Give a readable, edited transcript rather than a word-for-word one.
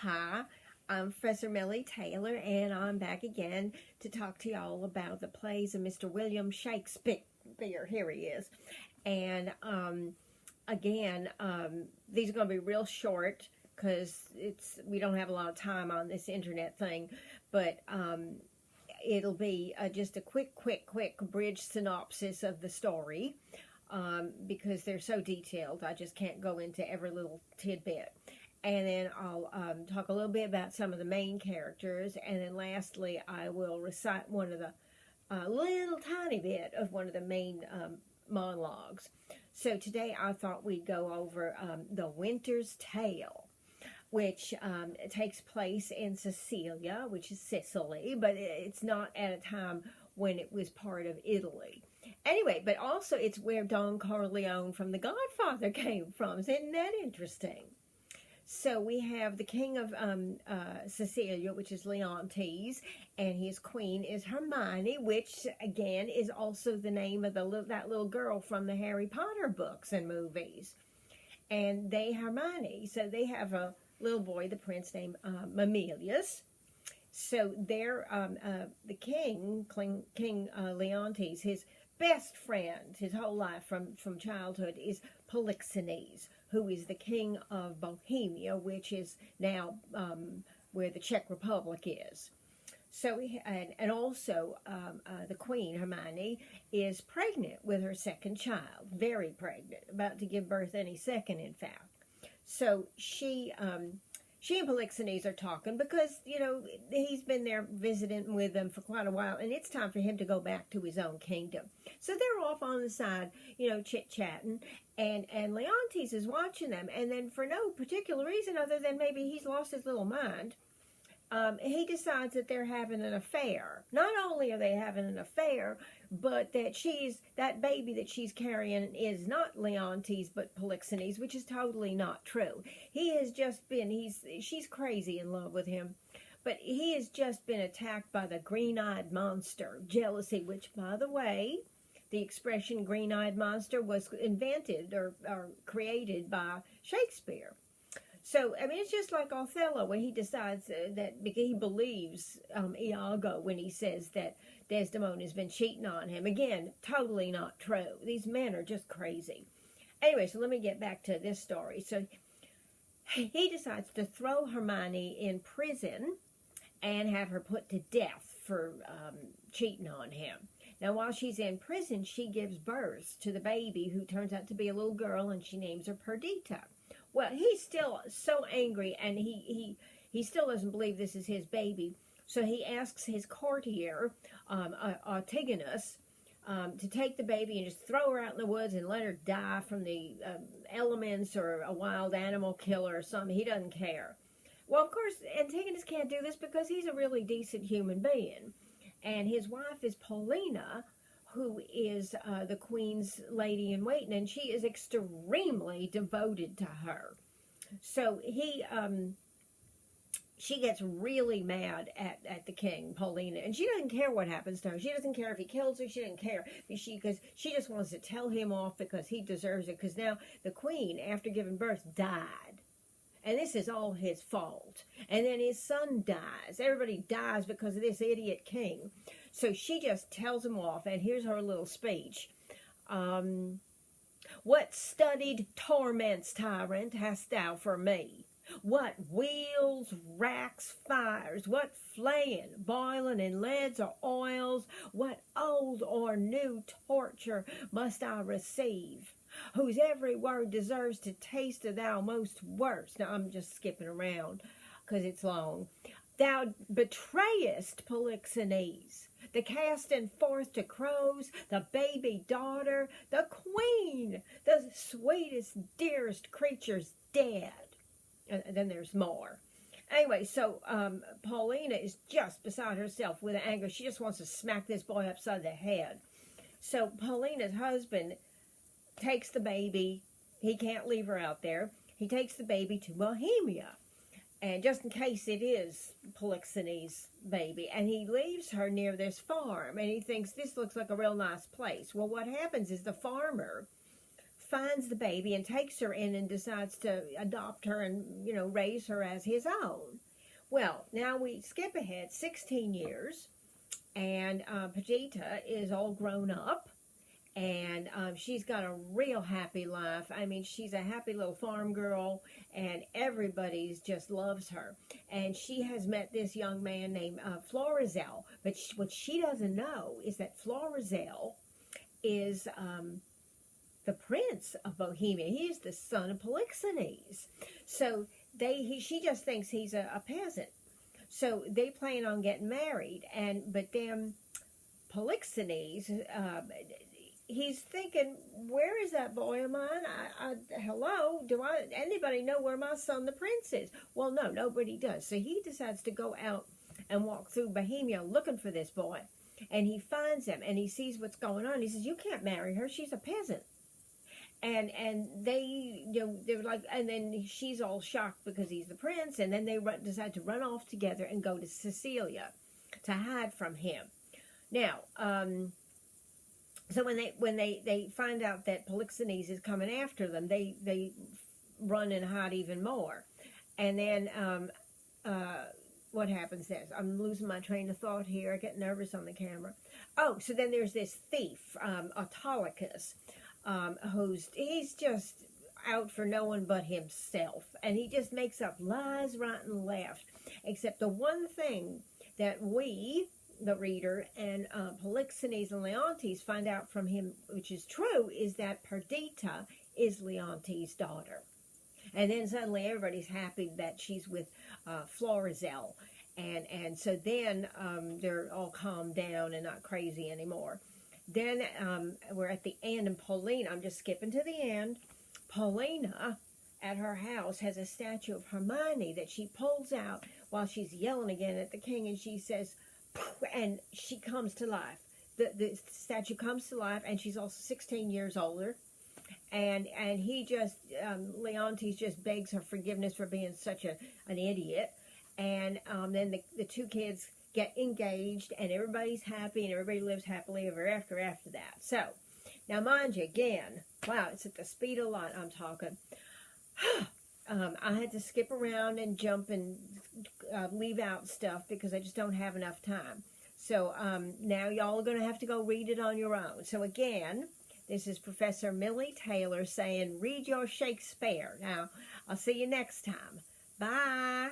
Hi, I'm Professor Millie Taylor, and I'm back again to talk to y'all about the plays of Mr. William Shakespeare. Here he is. And again, these are going to be real short because we don't have a lot of time on this internet thing, but it'll be just a quick bridge synopsis of the story because they're so detailed. I just can't go into every little tidbit. And then I'll talk a little bit about some of the main characters, and then lastly I will recite one of the little tiny bit of one of the main monologues. So today I thought we'd go over The Winter's Tale, which takes place in Sicilia, which is Sicily, but it's not at a time when it was part of Italy. Anyway, but also it's where Don Corleone from The Godfather came from. Isn't that interesting? So we have the king of Sicilia, which is Leontes, and his queen is Hermione, which again is also the name of that little girl from the Harry Potter books and movies. And Hermione, so they have a little boy, the prince named Mamilius. So they're the king Leontes, his best friend, his whole life from childhood is Polixenes, who is the king of Bohemia, which is now where the Czech Republic is. So, and also the queen, Hermione, is pregnant with her second child, very pregnant, about to give birth any second, in fact. So she and Polixenes are talking because, he's been there visiting with them for quite a while, and it's time for him to go back to his own kingdom. So they're off on the side, chit-chatting, and Leontes is watching them, and then for no particular reason other than maybe he's lost his little mind, he decides that they're having an affair. Not only are they having an affair, but that baby that she's carrying is not Leontes but Polixenes, which is totally not true. She's crazy in love with him, but he has just been attacked by the green-eyed monster, jealousy, which, by the way, the expression green-eyed monster was invented or created by Shakespeare. So, it's just like Othello when he decides that he believes Iago when he says that Desdemona has been cheating on him. Again, totally not true. These men are just crazy. Anyway, so let me get back to this story. So, he decides to throw Hermione in prison and have her put to death for cheating on him. Now, while she's in prison, she gives birth to the baby, who turns out to be a little girl, and she names her Perdita. Well, he's still so angry, and he still doesn't believe this is his baby. So he asks his courtier, Antigonus, to take the baby and just throw her out in the woods and let her die from the elements or a wild animal killer or something. He doesn't care. Well, of course, Antigonus can't do this because he's a really decent human being. And his wife is Paulina, who is the queen's lady-in-waiting, and she is extremely devoted to her. So she gets really mad at the king, Paulina, and she doesn't care what happens to her. She doesn't care if he kills her. She doesn't care because she just wants to tell him off because he deserves it. Because now the queen, after giving birth, died. And this is all his fault. And then his son dies. Everybody dies because of this idiot king. So she just tells him off, and here's her little speech. What studied torments, tyrant, hast thou for me? What wheels, racks, fires, what flaying, boiling in leads or oils, what old or new torture must I receive? Whose every word deserves to taste of thou most worst. Now, I'm just skipping around because it's long. Thou betrayest Polixenes, the casting forth to crows, the baby daughter, the queen, the sweetest, dearest creature's dead. And then there's more. Anyway, so Paulina is just beside herself with anger. She just wants to smack this boy upside the head. So Paulina's husband takes the baby. He can't leave her out there. He takes the baby to Bohemia, and just in case it is Polixenes' baby, and he leaves her near this farm, and he thinks this looks like a real nice place. Well, what happens is the farmer finds the baby and takes her in and decides to adopt her and, raise her as his own. Well, now we skip ahead 16 years, and Perdita is all grown up, and she's got a real happy life. I mean, she's a happy little farm girl, and everybody's just loves her. And she has met this young man named Florizel, but what she doesn't know is that Florizel is the prince of Bohemia. He's the son of Polixenes. So she just thinks he's a peasant. So they plan on getting married, but then Polixenes, he's thinking, where is that boy of mine? Hello, anybody know where my son the prince is? Well, no, nobody does. So he decides to go out and walk through Bohemia looking for this boy. And he finds him, and he sees what's going on. He says, you can't marry her. She's a peasant. And they, they're like, and then she's all shocked because he's the prince, and then they decide to run off together and go to Sicilia to hide from him. Now, so when they find out that Polixenes is coming after them, they run and hide even more. And then what happens next? I'm losing my train of thought here. I get nervous on the camera. Oh, so then there's this thief, Autolycus, he's just out for no one but himself, and he just makes up lies right and left. Except the one thing that we, the reader, and Polixenes and Leontes find out from him, which is true, is that Perdita is Leontes' daughter. And then suddenly everybody's happy that she's with Florizel, and so then they're all calmed down and not crazy anymore. Then we're at the end, and Paulina, I'm just skipping to the end, Paulina at her house has a statue of Hermione that she pulls out while she's yelling again at the king, and she says, and she comes to life. The statue comes to life, and she's also 16 years older, and he just, Leontes just begs her forgiveness for being such an idiot, and then the two kids get engaged, and everybody's happy, and everybody lives happily ever after that. So, now mind you, again, wow, it's at the speed of light I'm talking. I had to skip around and jump and leave out stuff because I just don't have enough time. So, now y'all are going to have to go read it on your own. So again, this is Professor Millie Taylor saying, read your Shakespeare. Now, I'll see you next time. Bye.